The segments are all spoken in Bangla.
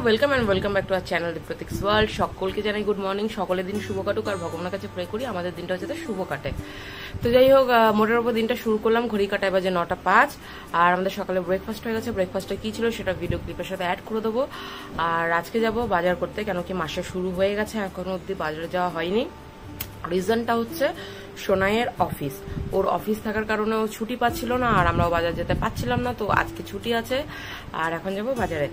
Welcome and welcome back to our channel Pratik's world. সকলকে জানাই গুড মর্নিং। সকলের দিন শুভ কাটুক আর ভগবানের কাছে প্রে করি আমাদের দিনটা যাতে শুভ কাটে। তো যাই হোক, মোটের উপর দিনটা শুরু করলাম, ঘড়ি কাটায় বাজে 9:05 আর আমাদের সকালে ব্রেকফাস্ট হয়ে গেছে। ব্রেকফাস্টে কি ছিল সেটা ভিডিও ক্লিপের সাথে অ্যাড করে দেবো। আর আজকে যাব বাজার করতে, কেন কি মাসে শুরু হয়ে গেছে, এখনো অব্দি বাজারে যাওয়া হয়নি। রিজনটা হচ্ছে সোনাইয়ের অফিস, ওর অফিস থাকার কারণে ও ছুটি পাচ্ছিল না আর আমরাও বাজার যেতে পারছিলাম না। তো আজকে ছুটি আছে আর এখন যাব বাজারে।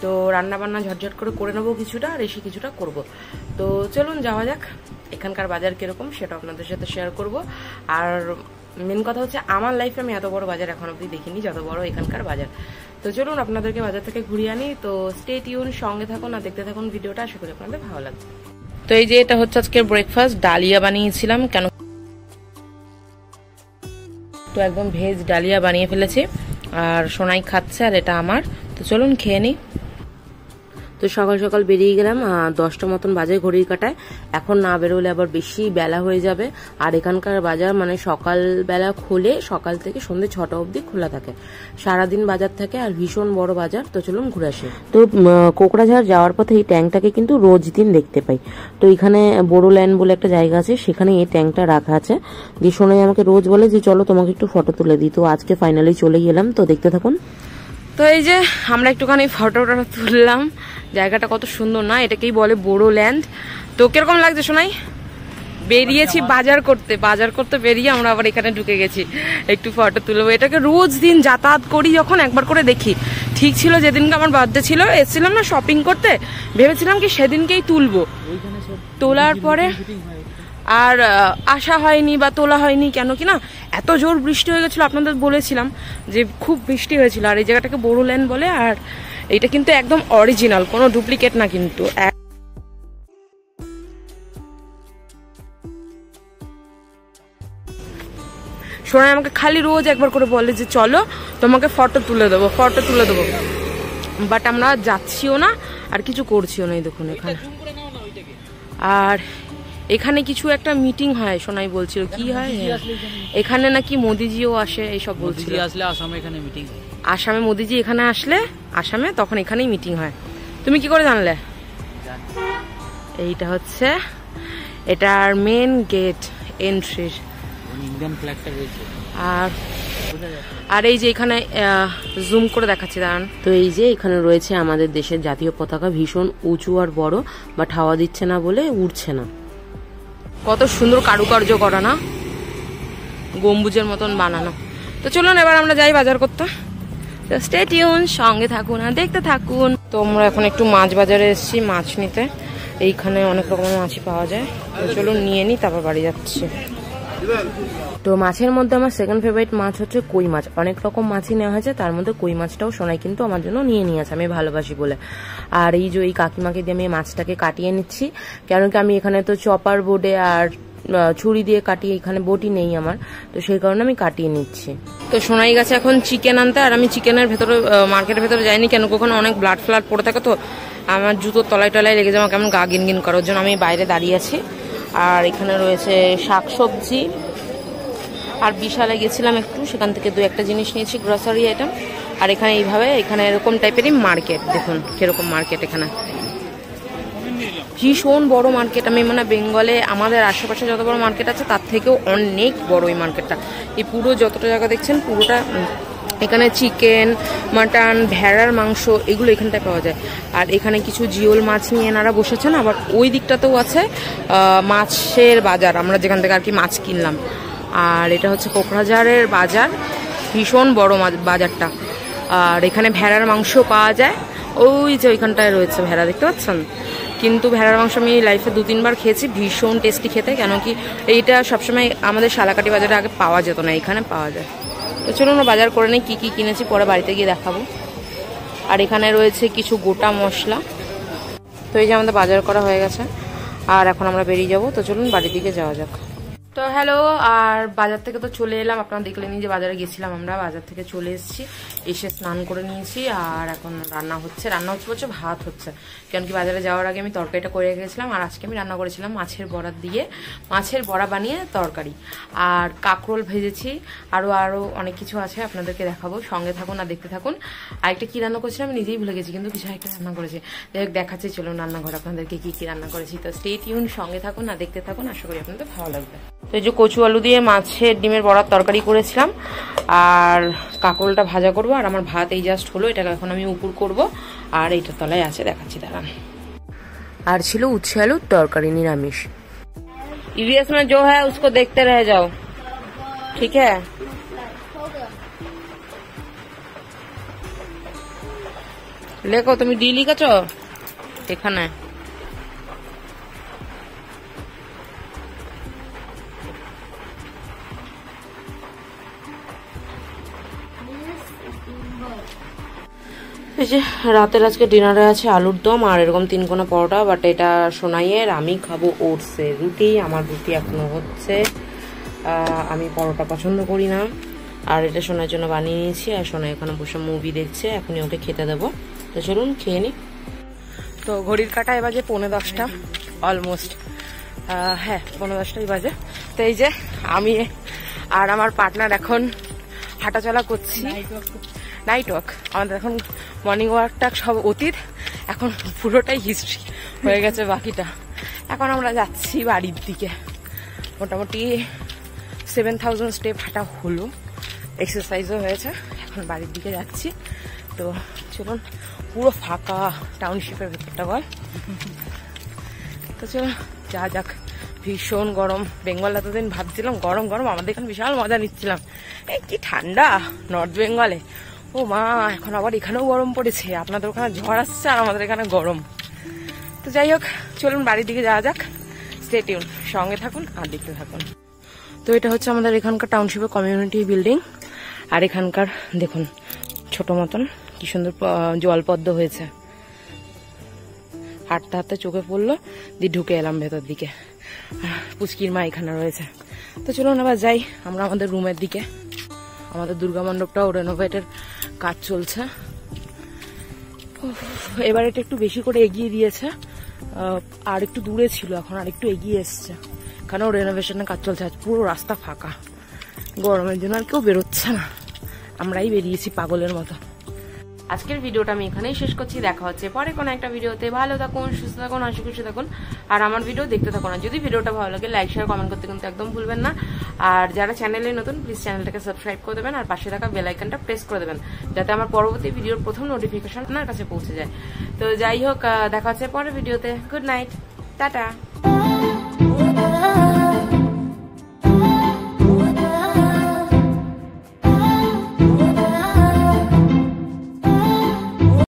তো রান্না বান্না ঝটঝট করে নেবো কিছুটা, আর এসে কিছুটা করব। তো চলুন যাওয়া যাক। এখানকার বাজার কিরকম সেটা আপনাদের সাথে শেয়ার করব। আর মেন কথা হচ্ছে আমার লাইফে আমি এত বড় বাজার এখন অব্দি দেখিনি যত বড় এখানকার বাজার। তো চলুন আপনাদেরকে বাজার থেকে ঘুরিয়ে আনি। তো স্টে টিউন, সঙ্গে থাকুন আর দেখতে থাকুন ভিডিওটা, আশা করি আপনাদের ভালো লাগবে। তো এই যে এটা হচ্ছে আজকের ব্রেকফাস্ট, ডালিয়া বানিয়েছিলাম, কেন তো একদম ভেজ ডালিয়া বানিয়ে ফেলেছি আর সোনাই খাচ্ছে আর এটা আমার। তো চলুন খেয়ে নিই। তো সকাল সকাল বেরিয়ে গেলাম, 10টা মতন বাজে ঘড়ির কাটায়। এখন না বেরোলে আবার বেশি বেলা হয়ে যাবে। আর এখানকার বাজার মানে সকালবেলা খুলে সকাল থেকে সন্ধ্যে 6টা অবধি খোলা থাকে, সারাদিন বাজার থাকে আর ভীষণ বড় বাজার। তো চলুন ঘুরে আসি। তো কোকড়াঝাড় যাওয়ার পথে এই ট্যাঙ্কটাকে কিন্তু রোজ দিন দেখতে পাই। তো এখানে বোরোল্যান্ড বলে একটা জায়গা আছে, সেখানে এই ট্যাঙ্কটা রাখা আছে। দিয়ে সোনাই আমাকে রোজ বলে যে চলো তোমাকে একটু ফটো তুলে দিই। তো আজকে ফাইনালি চলে গেলাম, তো দেখতে থাকুন। তো এই যে আমরা একটুখানি ফটোটা তুললাম, জায়গাটা কত সুন্দর না, এটাকেই বলে বোরোল্যান্ড। তো কিরকম লাগছে সোনাই? বেরিয়েছি বাজার করতে বেরিয়ে আমরা আবার এখানে ঢুকে গেছি, একটু ফটো তুলবো। এটাকে রোজ দিন যাতায়াত করি যখন একবার করে দেখি। ঠিক ছিল যেদিনকে আমার বার্থডে ছিল, এসেছিলাম না শপিং করতে, ভেবেছিলাম কি সেদিনকেই তুলবো। তোলার পরে আর আসা হয়নি বা তোলা হয়নি, কেন কি না এত জোর বৃষ্টি হয়ে গেছিল। আপনাদের বলেছিলাম যে খুব বৃষ্টি হয়েছিল। আর এই জায়গাটাকে বোরোল্যান্ড বলে। আর এটা কিন্তু একদম অরিজিনাল, কোনো ডুপ্লিকেট না কিন্তু। সোনাই আমাকে খালি রোজ একবার করে বলে যে চলো তোমাকে ফটো তুলে দেবো। বাট আমরা যাচ্ছিও না আর কিছু করছিও না। এই দেখুন এখানে, আর এখানে কিছু একটা মিটিং হয় সোনাই বলছিল। কি হয় এখানে? নাকি মোদিজিও আসে এইসব বলছিল। আসামে মোদিজি এখানে আসলে আসামে তখন এখানেই মিটিং হয়। তুমি কি করে জানলে? এইটা হচ্ছে এটার মেন গেট এন্ট্রির। আর এই যে এখানে জুম করে দেখাচ্ছি দাঁড়ান। তো এই যে এখানে রয়েছে আমাদের দেশের জাতীয় পতাকা, ভীষণ উঁচু আর বড়, বাট হাওয়া দিচ্ছে না বলে উড়ছে না। কত সুন্দর কারুকার্য করা না, গম্বুজের মতন বানানো। তো চলুন এবার আমরা যাই বাজার করতে। স্টে টিউন, সঙ্গে থাকুন আর দেখতে থাকুন। তো আমরা এখন একটু মাছ বাজারে এসেছি মাছ নিতে। এইখানে অনেক রকমের মাছই পাওয়া যায়। তো চলুন নিয়ে নিই, তারপর বাড়ি যাচ্ছি। তো মাছের মধ্যে আমার সেকেন্ড ফেভারিট মাছ হচ্ছে কই মাছ। অনেক রকম মাছই নেওয়া হয়েছে, তার মধ্যে কই মাছটাও সোনাই কিন্তু আমার জন্য নিয়ে নিয়েছে, আমি ভালোবাসি বলে। আর এই যে এই কাকিমাকে দিয়ে আমি মাছটাকে কাটিয়ে নিচ্ছি, কেন কি আমি এখানে তো চপার বোর্ডে আর ছুরি দিয়ে কাটিয়ে, এখানে বটি নেই আমার, তো সেই কারণে আমি কাটিয়ে নিচ্ছি। তো সোনাই গেছে এখন চিকেন আনতে, আর আমি চিকেনের ভেতরে মার্কেটের ভেতরে যাইনি, কেন ওখানে অনেক ব্লাড ফ্লাড পড়ে থাকে। তো আমার জুতোর তলায় টলায় লেগে যাওয়া কেমন গা গিনগিন করার জন্য আমি বাইরে দাঁড়িয়ে আছি। আর এখানে রয়েছে শাকসবজি, আর বিশালে গেছিলাম একটু, সেখান থেকে 2-1টা জিনিস নিয়েছি, গ্রসারি আইটেম। আর এখানে এইভাবে এখানে এরকম টাইপেরই মার্কেট, দেখুন কিরকম মার্কেট। এখানে ভীষণ বড় মার্কেট। আমি মানে বেঙ্গলে আমাদের আশেপাশে যত বড় মার্কেট আছে তার থেকেও অনেক বড় এই মার্কেটটা। এই পুরো যতটা জায়গা দেখছেন পুরোটা এখানে চিকেন, মাটন, ভেড়ার মাংস এগুলো এখানটায় পাওয়া যায়। আর এখানে কিছু জিওল মাছ নিয়ে এনারা বসেছেন। আবার ওই দিকটাতেও আছে মাছের বাজার, আমরা যেখান থেকে আর কি মাছ কিনলাম। আর এটা হচ্ছে কোকড়াঝাড়ের বাজার, ভীষণ বড় বাজারটা। আর এখানে ভেড়ার মাংস পাওয়া যায়, ওই যে ওইখানটায় রয়েছে ভেড়া, দেখতে পাচ্ছেন। কিন্তু ভেড়ার মাংস আমি লাইফে 2-3 বার খেয়েছি, ভীষণ টেস্টি খেতে, কেন কি এইটা সবসময় আমাদের শালাকাটি বাজারে আগে পাওয়া যেত না, এখানে পাওয়া যায়। তো চলুন আমরা বাজার করে নিই, কী কিনেছি পরে বাড়িতে গিয়ে দেখাবো। আর এখানে রয়েছে কিছু গোটা মশলা। তো এই যে আমাদের বাজার করা হয়ে গেছে আর এখন আমরা বেরিয়ে যাব। তো চলুন বাড়ির দিকে যাওয়া যাক। তো হ্যালো, আর বাজার থেকে তো চলে এলাম, আপনারা দেখলেন যে বাজারে গেছিলাম, আমরা বাজার থেকে চলে এসেছি, এসে স্নান করে নিয়েছি। আর এখন রান্না হচ্ছে বলছে ভাত হচ্ছে, কারণ কি বাজারে যাওয়ার আগে আমি তরকারিটা করে রেখেছিলাম। আর আজকে আমি রান্না করেছিলাম মাছের বড়া দিয়ে, মাছের বড়া বানিয়ে তরকারি, আর কাঁকরোল ভেজেছি, আরও অনেক কিছু আছে, আপনাদেরকে দেখাবো, সঙ্গে থাকুন আর দেখতে থাকুন। আরেকটা কি রান্না করেছিলাম আমি নিজেই ভুলে গেছি, কিন্তু কিছু একটা রান্না করেছি, দেখাচ্ছি চলুন রান্নাঘর আপনাদেরকে কি রান্না করেছি। তো স্টে টিউন, সঙ্গে থাকুন আর দেখতে থাকুন, আশা করি আপনাদের ভালো লাগবে। তো এই যে কচু আলু দিয়ে মাছের ডিমের বড়ার তরকারি করেছিলাম, আর কাঁকরোলটা ভাজা করবো, আর আমার ভাত এই জাস্ট হলো, এটাকে এখন আমি উপর করব, আর এইটার তলায় আছে দেখাচ্ছি দাঁড়ান। আর ছিল উচ্ছে আলুর তরকারি নিরামিষ। ईवीएस में जो है उसको देखते रह जाओ, ठीक है। লেখো তুমি ডি লিখেছ এখানে। এই যে রাতের আজকে ডিনারে আছে আলুর দম আর এরকম 3 কোনা পরোটা, বাট এটা সোনাইয়ের, আমি খাবো ওটসের রুটি। আমার রুটি এখনো হচ্ছে, আমি পরোটা পছন্দ করি না, আর এটা সোনার জন্য বানিয়ে নিয়েছি। আর সোনাই এখানে বসে মুভি দেখছে, এখনই ওকে খেতে দেবো। তো চলুন খেয়ে নি। তো ঘড়ির কাঁটায় বাজে 9:45 অলমোস্ট, হ্যাঁ 9:45 বাজে। তো এই যে আমি আর আমার পার্টনার এখন হাঁটাচলা করছি, নাইট ওয়াক। আমাদের এখন মর্নিং ওয়াকটা সব অতীত, এখন পুরোটাই হিস্ট্রি হয়ে গেছে বাকিটা। এখন আমরা যাচ্ছি বাড়ির দিকে, মোটামুটি 7000 স্টেপ হাঁটা হলো, এক্সারসাইজও হয়েছে, এখন বাড়ির দিকে যাচ্ছি। তো চলুন, পুরো ফাঁকা টাউনশিপের ভেতরটা বল। তো চলুন যা যাক, ভীষণ গরম। বেঙ্গল এতদিন ভাবছিলাম গরম গরম, আমাদের এখানে বিশাল মজা নিচ্ছিলাম, এই কি ঠান্ডা নর্থ বেঙ্গলে, ও মা এখন আবার এখানেও গরম পড়েছে। আপনাদের ওখানে ঝড় আসছে আর আমাদের এখানে গরম। তো যাই হোক চলুন বাড়ির দিকে যাওয়া যাক, স্টে টিউন, সঙ্গে থাকুন আর দেখতে থাকুন। তো এটা হচ্ছে আমাদের এখানকার টাউনশিপের কমিউনিটি বিল্ডিং, আর এখানকার দেখুন ছোট মতন কি সুন্দর জলপদ্ম হয়েছে। হাঁটতে হাঁটতে চোখে পড়লো, দিয়ে ঢুকে এলাম ভেতর দিকে। পুচকির মা এখানে রয়েছে। তো চলুন আবার যাই আমরা আমাদের রুমের দিকে। আমাদের দুর্গা মণ্ডপটাও রেনোভেটের কাজ চলছে, এবার এটা একটু বেশি করে এগিয়ে দিয়েছে, আর একটু দূরে ছিল, এখন আর একটু এগিয়ে এসছে। এখানেও রেনোভেশনের কাজ চলছে, আজ পুরো রাস্তা ফাঁকা, গরমের জন্য আর কেউ বেরোচ্ছে না, আমরাই বেরিয়েছি পাগলের মতো। আজকের ভিডিওটা আমি এখানেই শেষ করছি, দেখা হচ্ছে পরে কোনো একটা ভিডিওতে। ভালো থাকুন, সুস্থ থাকুন, হাসি খুশি থাকুন, আর আমার ভিডিও দেখতে থাকুন। আর যদি ভিডিওটা ভালো লাগে লাইক শেয়ার কমেন্ট করতে কিন্তু একদম ভুলবেন না। আর যারা চ্যানেলে নতুন প্লিজ চ্যানেলটাকে সাবস্ক্রাইব করে দেবেন, আর পাশে থাকা বেল আইকনটা প্রেস করে দেবেন, যাতে আমার পরবর্তী ভিডিওর প্রথম নোটিফিকেশন আপনার কাছে পৌঁছে যায়। তো যাই হোক, দেখা হচ্ছে পরের ভিডিওতে। Good night, tata.